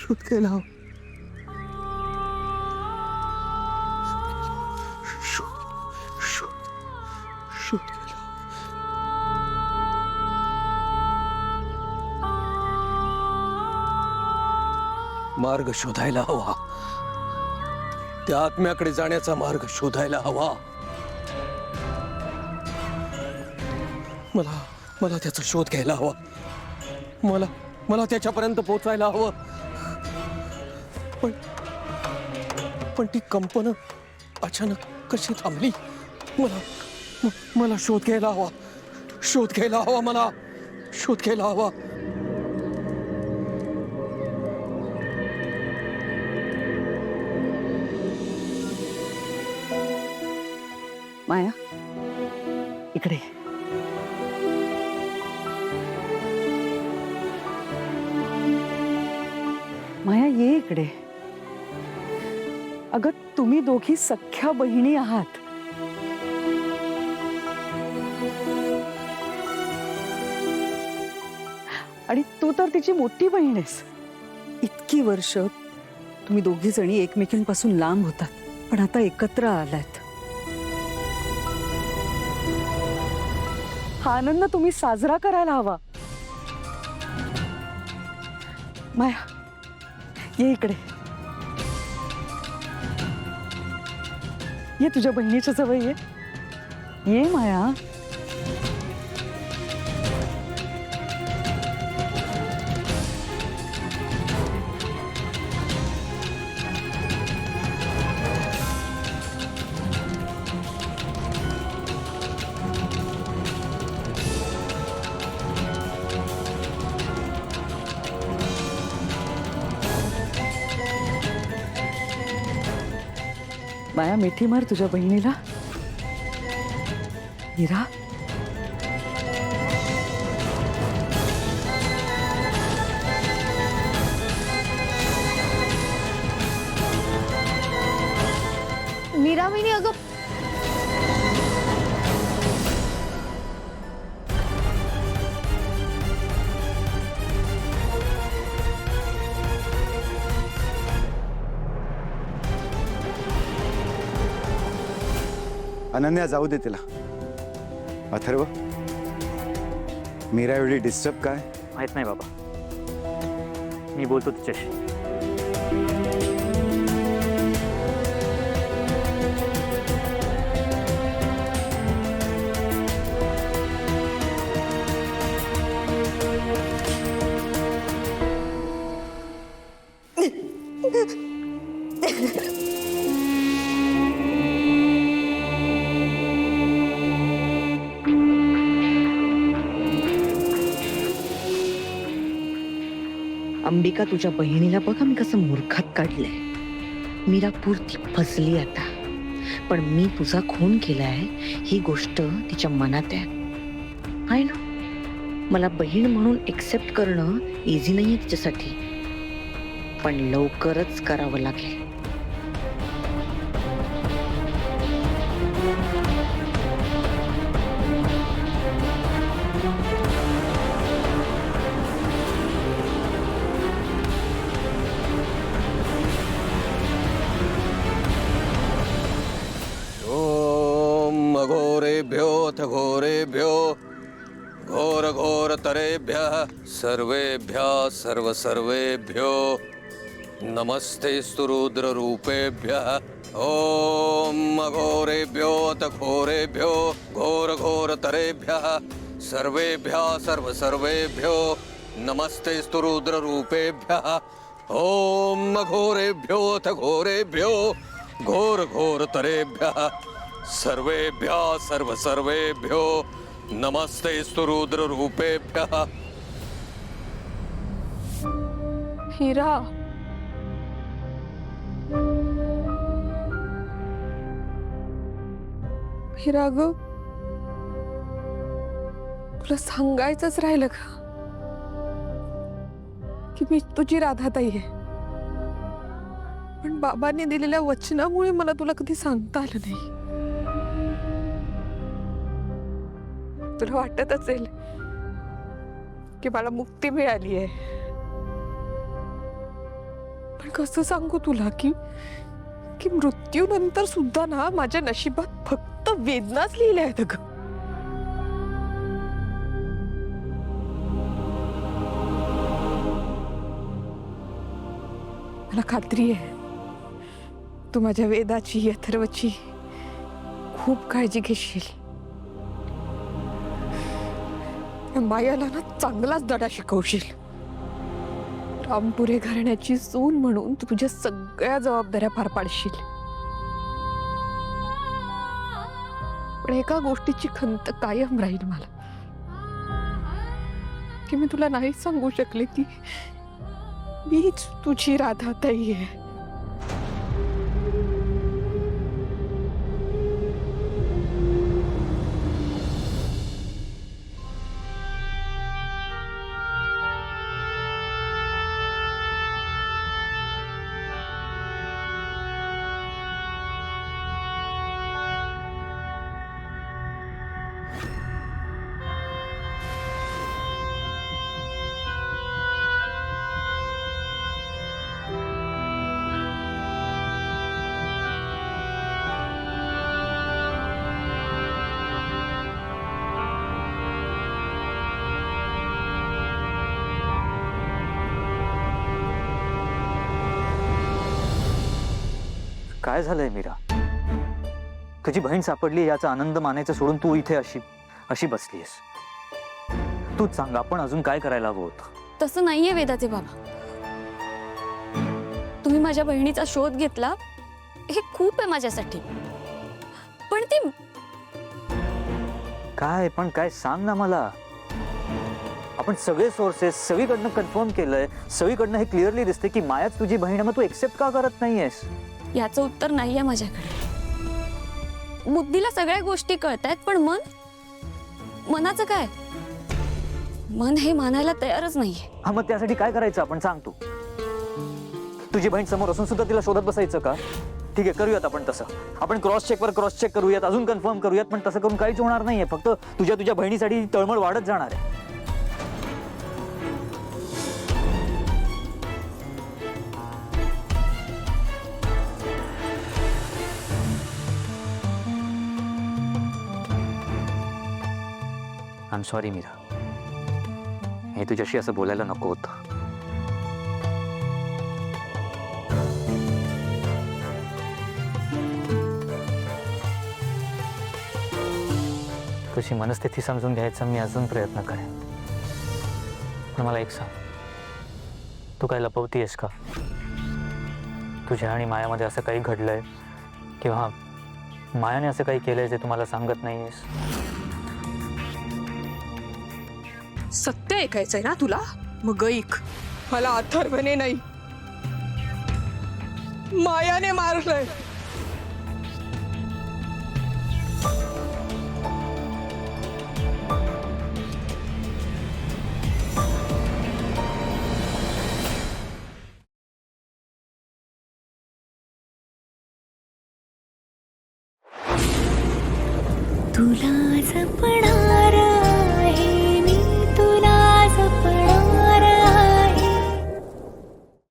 शोध घ्यायला हवा. शोध शोध शोध घ्यायला हवा. मार्ग शोधायला हवा. त्या आत्म्याकडे जाण्याचा मार्ग शोधायला हवा. मला मला त्याचा शोध घ्यायला हवा. मला मला त्याच्यापर्यंत पोहोचायला हवं. पण ती कंपन अचानक कशी थांबली? मला शोध घ्यायला हवा. शोध घ्यायला हवा. मला शोध घ्यायला हवा. माया इकडे. माया ये इकडे. अगं तुम्ही दोघी सख्या बहिणी आहात. आणि तू तर तिची मोठी बहीण आहेस. इतकी वर्ष तुम्ही दोघी जणी एकमेकींपासून लांब होतात, पण आता एकत्र आलात. हा आनंद तुम्ही साजरा करायला हवा. माया ये इकडे. ये तुझ्या बहिणीच्या जवळ ये. ये माया. माया मिठी मार तुझ्या बहिणीला. मीरा मीरा वहिनी अगं अनन्या जाऊ दे तिला. अथर्व, मीरा एवढी डिस्टर्ब काय? माहित नाही बाबा, मी बोलतो तिच्याशी. अंबिका तुझ्या बहिणीला बघा मी कसं मूर्खात काढलंय. मीरा पुरती फसली आता. पण मी तुझा खून केलाय ही गोष्ट तिच्या मनात आहे ना. मला बहीण म्हणून एक्सेप्ट करणं इझी नाहीये तिच्यासाठी, पण लवकरच करावं लागेल. घोरेभ्योऽथ घोरेभ्यो घोर घोर तरेभ्यः सर्वेभ्यः सर्वेभ्यो नमस्तेस्तु रुद्र रूपेभ्यः. ओम घोरेभ्योऽथ घोरेभ्यो घोर घोर तरेभ्यः सर्वेभ्यः सर्वेभ्यो नमस्तेस्तु रुद्र रूपेभ्यः. ओम घोरेभ्योऽथ घोरेभ्यो घोर घोर तरेभ्यः सर्वेभ्यः सर्वेभ्यो नमस्तेस्तु रुद्र रूपेभ्यः. हीरा हीरा ग तुला सांगायचंच राहिलं का की मी तुझी राधाताई आहे. पण बाबांनी दिलेल्या वचनामुळे मला तुला कधी सांगता आलं नाही. तुला वाटत असेल की मला मुक्ती मिळाली आहे, कसं सांगू तुला की की मृत्यूनंतर सुद्धा ना माझ्या नशिबात फक्त वेदनाच लिहिल्या आहेत ग. मला खात्री आहे तू माझ्या वेदाची अथर्वची खूप काळजी घेशील. मायाला ना चांगलाच धडा शिकवशील. रामपुरे घराण्याची सून म्हणून तू तुझ्या सगळ्या जबाबदाऱ्या पार पाडशील. पण एका गोष्टीची खंत कायम राहील मला की मी तुला नाही सांगू शकले की मीच तुझी राधाताई आहे. काय झालंय मीरा? तुझी बहीण सापडली याचा आनंद मानायचं सोडून तू इथे अशी अशी बसलीयस. तूच सांग, आपण अजून काय करायला हवं होतं? तसं नाहीये वेदाचे बाबा. तुम्ही माझ्या बहिणीचा शोध घेतला हे खूप आहे माझ्यासाठी. पण ती काय पण काय सांग ना मला. आपण सगळे सोर्सेस सगळीकडनं कन्फर्म केलंय, सगळीकडनं हे क्लिअरली दिसते की मायाच तुझी बहीण आहे. मग तू एक्सेप्ट का करत नाहीयेस? याचं उत्तर नाहीये माझ्याकडे. बुद्धीला सगळ्या गोष्टी कळतायत पण मनाचं काय? मन हे मानायला तयारच नाहीये. हा, मग त्यासाठी काय करायचं आपण सांग तू. तुझी बहीण समोर असून सुद्धा तिला शोधत बसायचं का? ठीक आहे, करूयात आपण तसं. आपण क्रॉस चेक करूयात, अजून कन्फर्म करूयात. पण तसं करून काहीच होणार नाहीये. फक्त तुझ्या बहिणीसाठी तळमळ वाढत जाणार आहे. आय एम सॉरी मीरा, हे तुझ्याशी असं बोलायला नको होतं. तुझी मनस्थिती समजून घ्यायचा मी अजून प्रयत्न करेन. पण मला एक सांग, तू काय लपवतीयस का? तुझ्या आणि मायामध्ये असं काही घडलंय किंवा मायाने असं काही केलंय जे तुम्हाला सांगत नाहीयेस? सत्य ऐकायचंय ना तुला? मग ऐक. मला अथर्वने नाही मायाने मारलंय. तुला जपणार